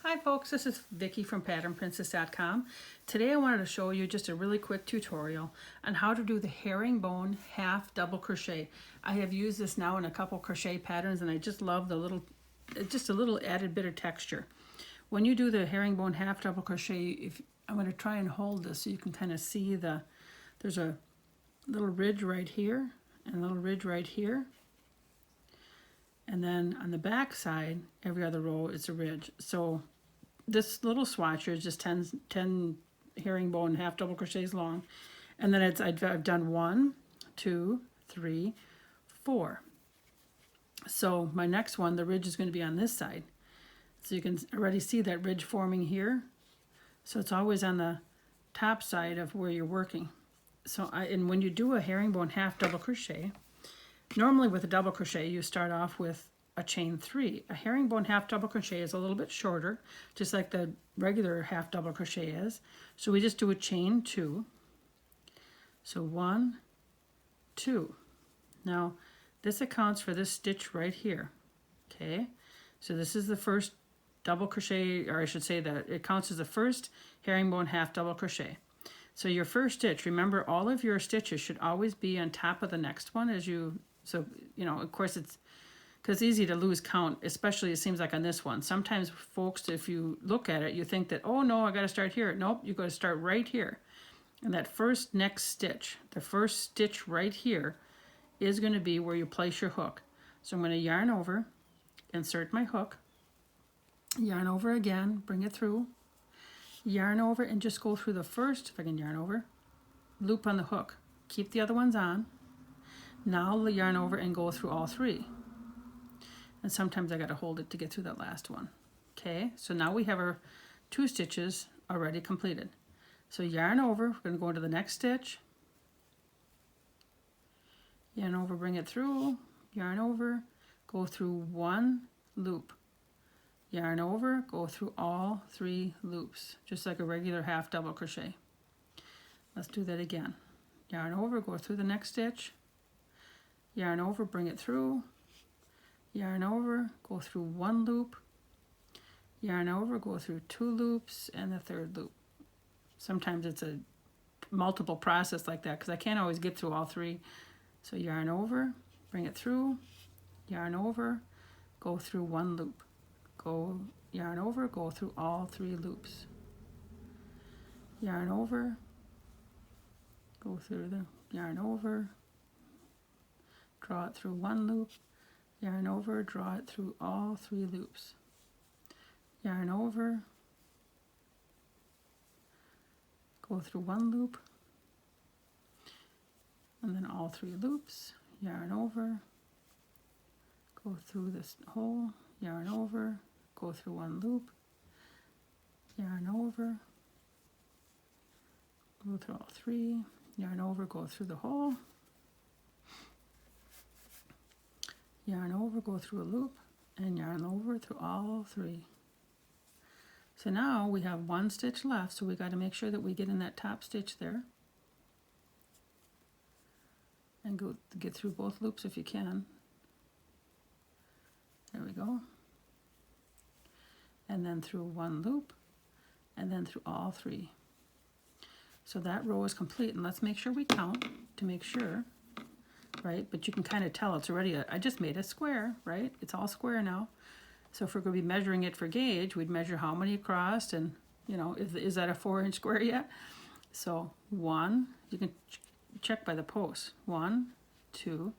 Hi folks, this is Vicky from patternprincess.com. Today I wanted to show you just a really quick tutorial on how to do the herringbone half double crochet. I have used this now in a couple crochet patterns and I just love the little, just a little added bit of texture. When you do the herringbone half double crochet, I'm going to try and hold this so you can kind of see there's a little ridge right here and a little ridge right here. And then on the back side, every other row is a ridge. So this little swatcher is just 10 herringbone half double crochets long. And then I've done 1, 2, 3, 4. So my next one, the ridge is going to be on this side. So you can already see that ridge forming here. So it's always on the top side of where you're working. So and when you do a herringbone half double crochet, normally with a double crochet, you start off with a chain 3. A herringbone half double crochet is a little bit shorter, just like the regular half double crochet is. So we just do a chain 2. So 1, 2. Now this accounts for this stitch right here. Okay, so this is the first double crochet, or I should say that it counts as the first herringbone half double crochet. So your first stitch, remember all of your stitches should always be on top of the next one as you, so you know, of course it's, because it's easy to lose count, especially it seems like on this one. Sometimes folks, if you look at it, you think that, oh no, I got to start here. Nope, you got to start right here. And that first next stitch, the first stitch right here is going to be where you place your hook. So I'm going to yarn over, insert my hook, yarn over again, bring it through, yarn over and just go through the first, if I can yarn over, loop on the hook. Keep the other ones on. Now yarn over and go through all 3. And sometimes I got to hold it to get through that last one. Okay, so now we have our 2 stitches already completed. So yarn over, we're going to go into the next stitch. Yarn over, bring it through, yarn over, go through 1 loop. Yarn over, go through all 3 loops, just like a regular half double crochet. Let's do that again. Yarn over, go through the next stitch. Yarn over, bring it through. Yarn over, go through 1 loop. Yarn over, go through 2 loops and the 3rd loop. Sometimes it's a multiple process like that because I can't always get through all 3. So yarn over, bring it through. Yarn over, go through 1 loop. Go yarn over, go through all 3 loops. Yarn over, go through the yarn over, draw it through 1 loop, yarn over, draw it through all 3 loops. Yarn over, go through 1 loop, and then all 3 loops. Yarn over, go through this hole, yarn over, go through 1 loop, yarn over, go through all 3, yarn over, go through the hole, yarn over, go through a loop, and yarn over through all 3. So now we have 1 stitch left, so we got to make sure that we get in that top stitch there and go get through both loops if you can. There we go. And then through 1 loop, and then through all 3. So that row is complete, and let's make sure we count to make sure, right? But you can kind of tell it's already, I just made a square, right? It's all square now. So if we're going to be measuring it for gauge, we'd measure how many across, and you know, is that a 4-inch square yet? So 1, you can check by the post. 1, 2,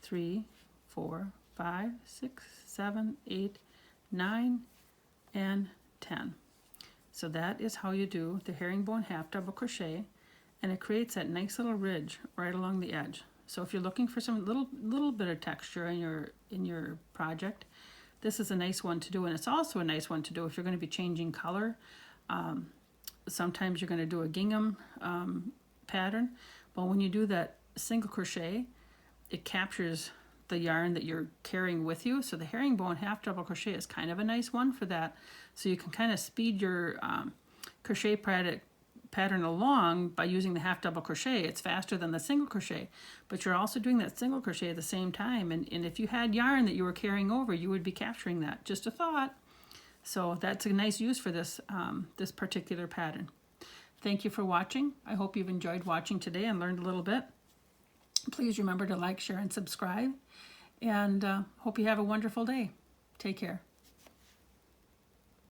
3, 4, 5, 6, 7, 8, 9, and 10. So that is how you do the herringbone half double crochet, and it creates that nice little ridge right along the edge. So if you're looking for some little bit of texture in your project, this is a nice one to do, and it's also a nice one to do if you're going to be changing color. Sometimes you're going to do a gingham pattern, but when you do that single crochet, it captures the yarn that you're carrying with you. So the herringbone half double crochet is kind of a nice one for that. So you can kind of speed your crochet pattern along by using the half double crochet. It's faster than the single crochet, but you're also doing that single crochet at the same time. And if you had yarn that you were carrying over, you would be capturing that. Just a thought. So that's a nice use for this, this particular pattern. Thank you for watching. I hope you've enjoyed watching today and learned a little bit. Please remember to like, share, and subscribe. And hope you have a wonderful day. Take care.